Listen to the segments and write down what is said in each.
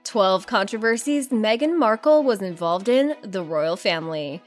12 controversies Meghan Markle was involved in the royal family.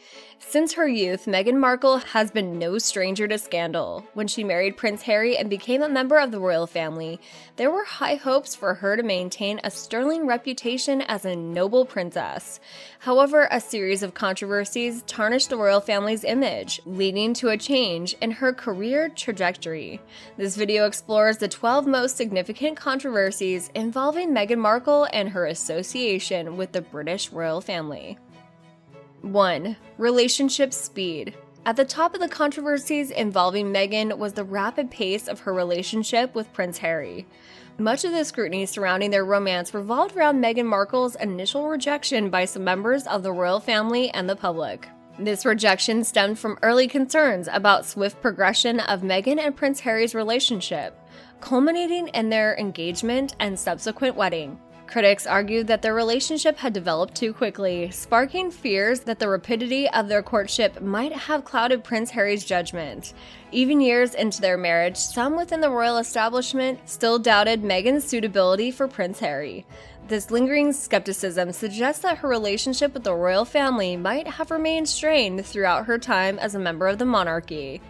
Since her youth, Meghan Markle has been no stranger to scandal. When she married Prince Harry and became a member of the royal family, there were high hopes for her to maintain a sterling reputation as a noble princess. However, a series of controversies tarnished the royal family's image, leading to a change in her career trajectory. This video explores the 12 most significant controversies involving Meghan Markle and her association with the British royal family. 1. Relationship speed. At the top of the controversies involving Meghan was the rapid pace of her relationship with Prince Harry. Much of the scrutiny surrounding their romance revolved around Meghan Markle's initial rejection by some members of the royal family and the public. This rejection stemmed from early concerns about swift progression of Meghan and Prince Harry's relationship, culminating in their engagement and subsequent wedding. Critics argued that their relationship had developed too quickly, sparking fears that the rapidity of their courtship might have clouded Prince Harry's judgment. Even years into their marriage, some within the royal establishment still doubted Meghan's suitability for Prince Harry. This lingering skepticism suggests that her relationship with the royal family might have remained strained throughout her time as a member of the monarchy.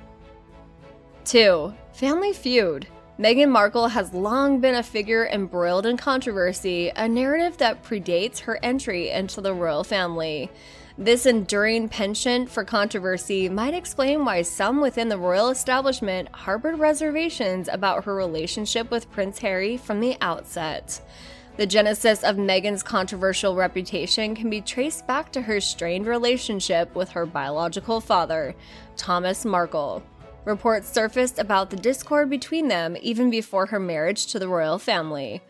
2. Family feud. Meghan Markle has long been a figure embroiled in controversy, a narrative that predates her entry into the royal family. This enduring penchant for controversy might explain why some within the royal establishment harbored reservations about her relationship with Prince Harry from the outset. The genesis of Meghan's controversial reputation can be traced back to her strained relationship with her biological father, Thomas Markle. Reports surfaced about the discord between them even before her marriage to the royal family.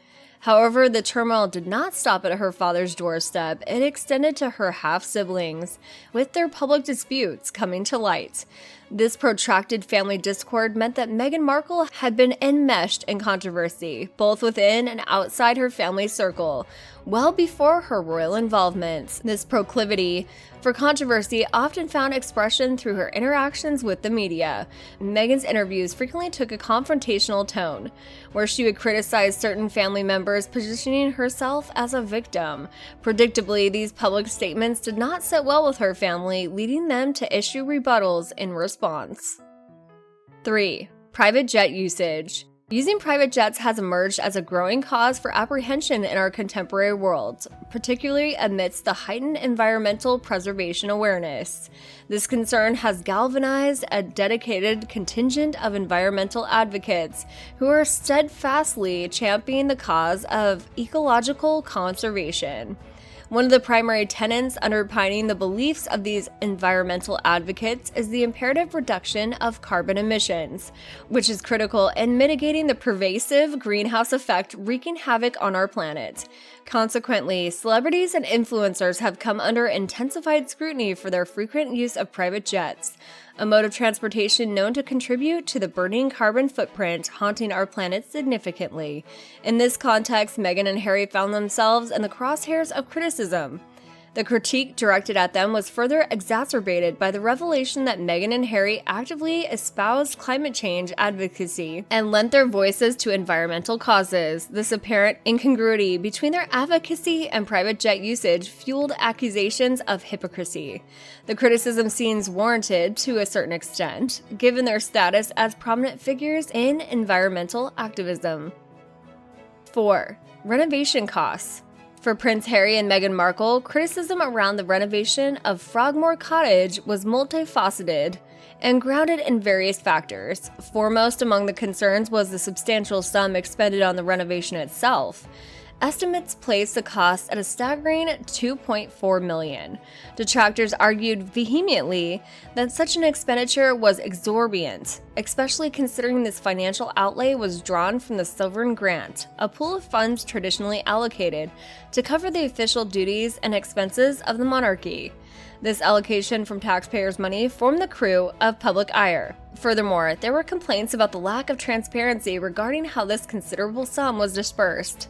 However, the turmoil did not stop at her father's doorstep. It extended to her half-siblings, with their public disputes coming to light. This protracted family discord meant that Meghan Markle had been enmeshed in controversy, both within and outside her family circle, well before her royal involvement. This proclivity for controversy often found expression through her interactions with the media. Meghan's interviews frequently took a confrontational tone, where she would criticize certain family members, positioning herself as a victim. Predictably, these public statements did not sit well with her family, leading them to issue rebuttals in response. 3. Private jet usage. Using private jets has emerged as a growing cause for apprehension in our contemporary world, particularly amidst the heightened environmental preservation awareness. This concern has galvanized a dedicated contingent of environmental advocates who are steadfastly championing the cause of ecological conservation. One of the primary tenets underpinning the beliefs of these environmental advocates is the imperative reduction of carbon emissions, which is critical in mitigating the pervasive greenhouse effect wreaking havoc on our planet. Consequently, celebrities and influencers have come under intensified scrutiny for their frequent use of private jets, a mode of transportation known to contribute to the burning carbon footprint haunting our planet significantly. In this context, Meghan and Harry found themselves in the crosshairs of criticism. The critique directed at them was further exacerbated by the revelation that Meghan and Harry actively espoused climate change advocacy and lent their voices to environmental causes. This apparent incongruity between their advocacy and private jet usage fueled accusations of hypocrisy. The criticism seems warranted to a certain extent, given their status as prominent figures in environmental activism. 4. Renovation costs. For Prince Harry and Meghan Markle, criticism around the renovation of Frogmore Cottage was multifaceted and grounded in various factors. Foremost among the concerns was the substantial sum expended on the renovation itself. Estimates placed the cost at a staggering $2.4 million. Detractors argued vehemently that such an expenditure was exorbitant, especially considering this financial outlay was drawn from the Sovereign Grant, a pool of funds traditionally allocated to cover the official duties and expenses of the monarchy. This allocation from taxpayers' money formed the crew of public ire. Furthermore, there were complaints about the lack of transparency regarding how this considerable sum was dispersed.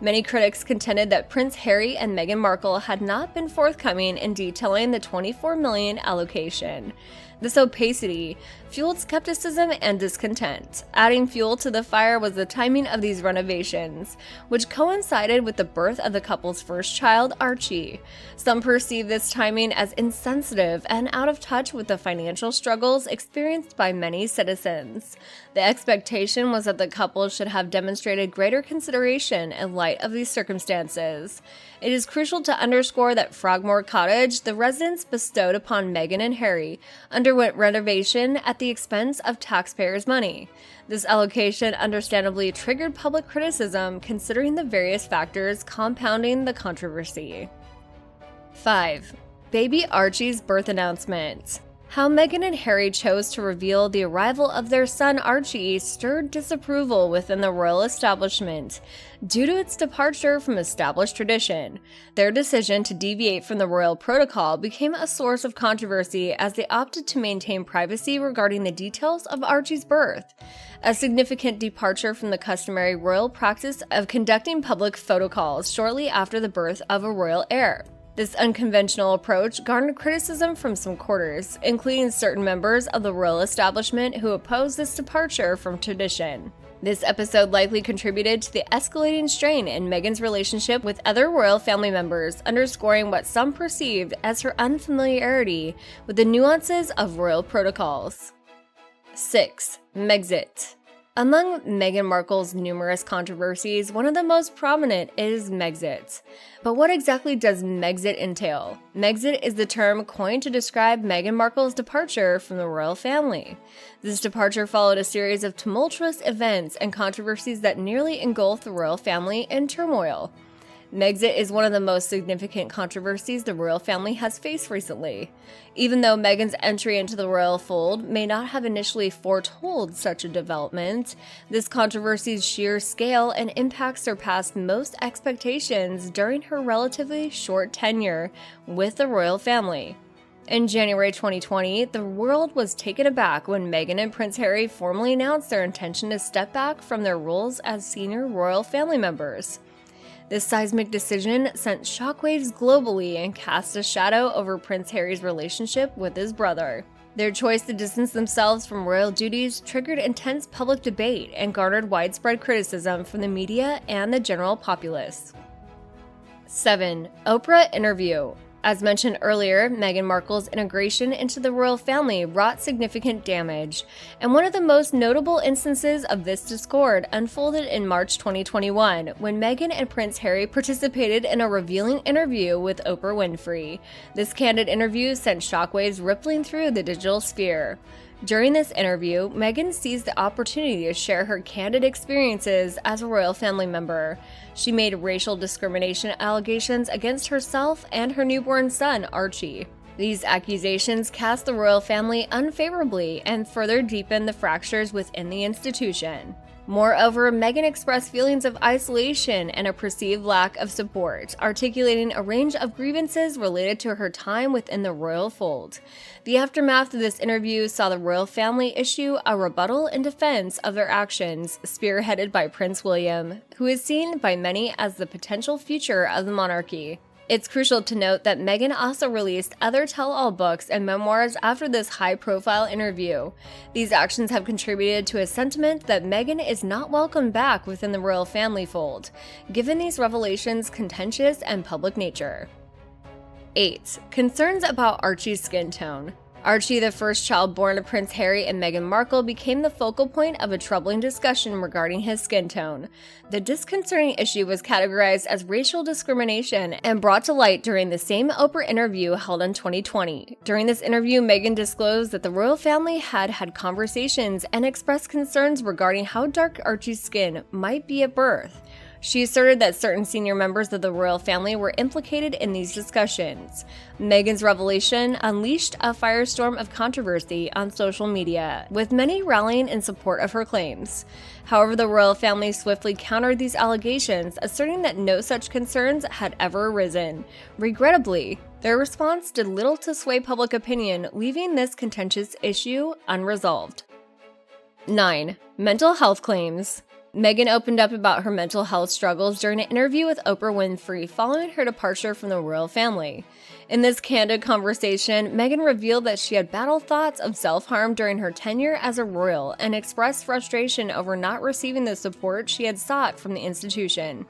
Many critics contended that Prince Harry and Meghan Markle had not been forthcoming in detailing the $24 million allocation. This opacity fueled skepticism and discontent. Adding fuel to the fire was the timing of these renovations, which coincided with the birth of the couple's first child, Archie. Some perceive this timing as insensitive and out of touch with the financial struggles experienced by many citizens. The expectation was that the couple should have demonstrated greater consideration in light of these circumstances. It is crucial to underscore that Frogmore Cottage, the residence bestowed upon Meghan and Harry, underwent renovation at the expense of taxpayers' money. This allocation understandably triggered public criticism, considering the various factors compounding the controversy. 5. Baby Archie's birth announcement. How Meghan and Harry chose to reveal the arrival of their son Archie stirred disapproval within the royal establishment due to its departure from established tradition. Their decision to deviate from the royal protocol became a source of controversy as they opted to maintain privacy regarding the details of Archie's birth, a significant departure from the customary royal practice of conducting public photo calls shortly after the birth of a royal heir. This unconventional approach garnered criticism from some quarters, including certain members of the royal establishment who opposed this departure from tradition. This episode likely contributed to the escalating strain in Meghan's relationship with other royal family members, underscoring what some perceived as her unfamiliarity with the nuances of royal protocols. 6. Megit. Among Meghan Markle's numerous controversies, one of the most prominent is Megit. But what exactly does Megit entail? Megit is the term coined to describe Meghan Markle's departure from the royal family. This departure followed a series of tumultuous events and controversies that nearly engulfed the royal family in turmoil. Megit is one of the most significant controversies the royal family has faced recently. Even though Meghan's entry into the royal fold may not have initially foretold such a development, this controversy's sheer scale and impact surpassed most expectations during her relatively short tenure with the royal family. In January 2020, the world was taken aback when Meghan and Prince Harry formally announced their intention to step back from their roles as senior royal family members. This seismic decision sent shockwaves globally and cast a shadow over Prince Harry's relationship with his brother. Their choice to distance themselves from royal duties triggered intense public debate and garnered widespread criticism from the media and the general populace. 7. Oprah Interview. As mentioned earlier, Meghan Markle's integration into the royal family wrought significant damage, and one of the most notable instances of this discord unfolded in March 2021 when Meghan and Prince Harry participated in a revealing interview with Oprah Winfrey. This candid interview sent shockwaves rippling through the digital sphere. During this interview, Meghan seized the opportunity to share her candid experiences as a royal family member. She made racial discrimination allegations against herself and her newborn son, Archie. These accusations cast the royal family unfavorably and further deepened the fractures within the institution. Moreover, Meghan expressed feelings of isolation and a perceived lack of support, articulating a range of grievances related to her time within the royal fold. The aftermath of this interview saw the royal family issue a rebuttal in defense of their actions, spearheaded by Prince William, who is seen by many as the potential future of the monarchy. It's crucial to note that Meghan also released other tell-all books and memoirs after this high-profile interview. These actions have contributed to a sentiment that Meghan is not welcome back within the royal family fold, given these revelations' contentious and public nature. 8. Concerns about Archie's skin tone. Archie, the first child born to Prince Harry and Meghan Markle, became the focal point of a troubling discussion regarding his skin tone. The disconcerting issue was categorized as racial discrimination and brought to light during the same Oprah interview held in 2020. During this interview, Meghan disclosed that the royal family had had conversations and expressed concerns regarding how dark Archie's skin might be at birth. She asserted that certain senior members of the royal family were implicated in these discussions. Meghan's revelation unleashed a firestorm of controversy on social media, with many rallying in support of her claims. However, the royal family swiftly countered these allegations, asserting that no such concerns had ever arisen. Regrettably, their response did little to sway public opinion, leaving this contentious issue unresolved. 9. Mental health claims. Meghan opened up about her mental health struggles during an interview with Oprah Winfrey following her departure from the royal family. In this candid conversation, Meghan revealed that she had battled thoughts of self-harm during her tenure as a royal and expressed frustration over not receiving the support she had sought from the institution.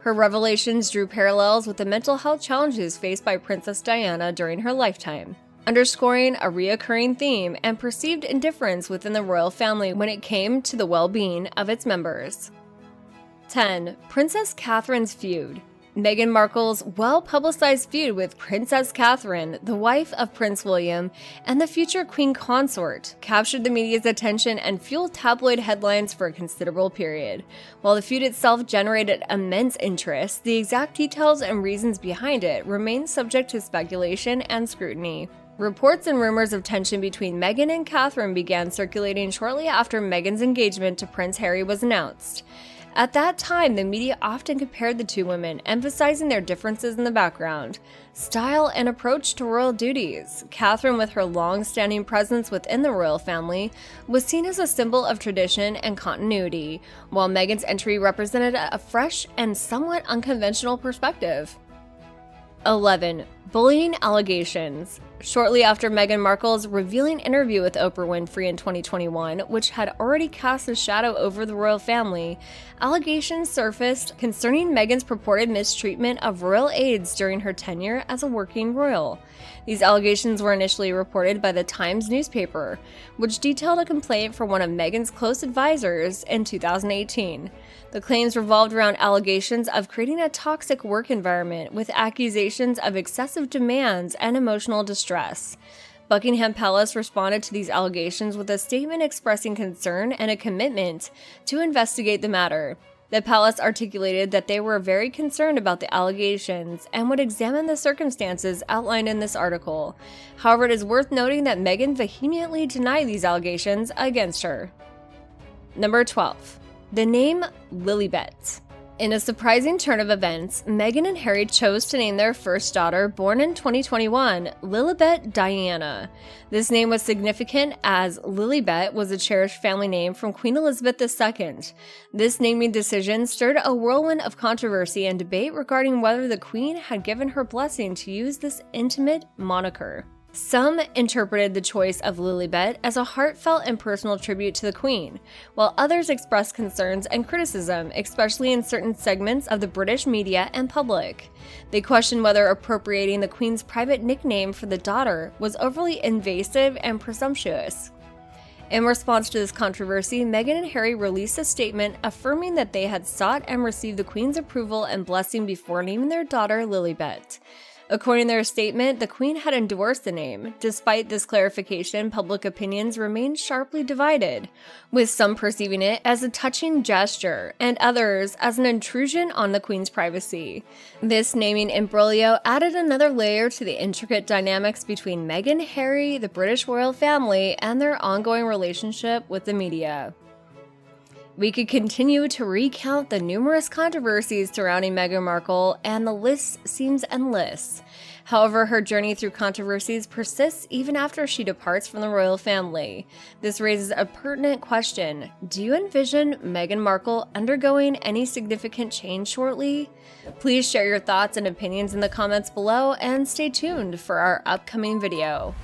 Her revelations drew parallels with the mental health challenges faced by Princess Diana during her lifetime, underscoring a recurring theme and perceived indifference within the royal family when it came to the well-being of its members. 10. Princess Catherine's feud. Meghan Markle's well-publicized feud with Princess Catherine, the wife of Prince William, and the future queen consort, captured the media's attention and fueled tabloid headlines for a considerable period. While the feud itself generated immense interest, the exact details and reasons behind it remain subject to speculation and scrutiny. Reports and rumors of tension between Meghan and Catherine began circulating shortly after Meghan's engagement to Prince Harry was announced. At that time, the media often compared the two women, emphasizing their differences in the background, style, and approach to royal duties. Catherine, with her long-standing presence within the royal family, was seen as a symbol of tradition and continuity, while Meghan's entry represented a fresh and somewhat unconventional perspective. 11. Bullying allegations. Shortly after Meghan Markle's revealing interview with Oprah Winfrey in 2021, which had already cast a shadow over the royal family, allegations surfaced concerning Meghan's purported mistreatment of royal aides during her tenure as a working royal. These allegations were initially reported by the Times newspaper, which detailed a complaint from one of Meghan's close advisors in 2018. The claims revolved around allegations of creating a toxic work environment with accusations of excessive demands and emotional distress. Buckingham Palace responded to these allegations with a statement expressing concern and a commitment to investigate the matter. The palace articulated that they were very concerned about the allegations and would examine the circumstances outlined in this article. However, it is worth noting that Meghan vehemently denied these allegations against her. Number 12. The name Lilybet. In a surprising turn of events, Meghan and Harry chose to name their first daughter, born in 2021, Lilybet Diana. This name was significant as Lilybet was a cherished family name from Queen Elizabeth II. This naming decision stirred a whirlwind of controversy and debate regarding whether the Queen had given her blessing to use this intimate moniker. Some interpreted the choice of Lilybet as a heartfelt and personal tribute to the Queen, while others expressed concerns and criticism, especially in certain segments of the British media and public. They questioned whether appropriating the Queen's private nickname for the daughter was overly invasive and presumptuous. In response to this controversy, Meghan and Harry released a statement affirming that they had sought and received the Queen's approval and blessing before naming their daughter Lilybet. According to their statement, the Queen had endorsed the name. Despite this clarification, public opinions remained sharply divided, with some perceiving it as a touching gesture and others as an intrusion on the Queen's privacy. This naming imbroglio added another layer to the intricate dynamics between Meghan, Harry, the British royal family, and their ongoing relationship with the media. We could continue to recount the numerous controversies surrounding Meghan Markle, and the list seems endless. However, her journey through controversies persists even after she departs from the royal family. This raises a pertinent question. Do you envision Meghan Markle undergoing any significant change shortly? Please share your thoughts and opinions in the comments below, and stay tuned for our upcoming video.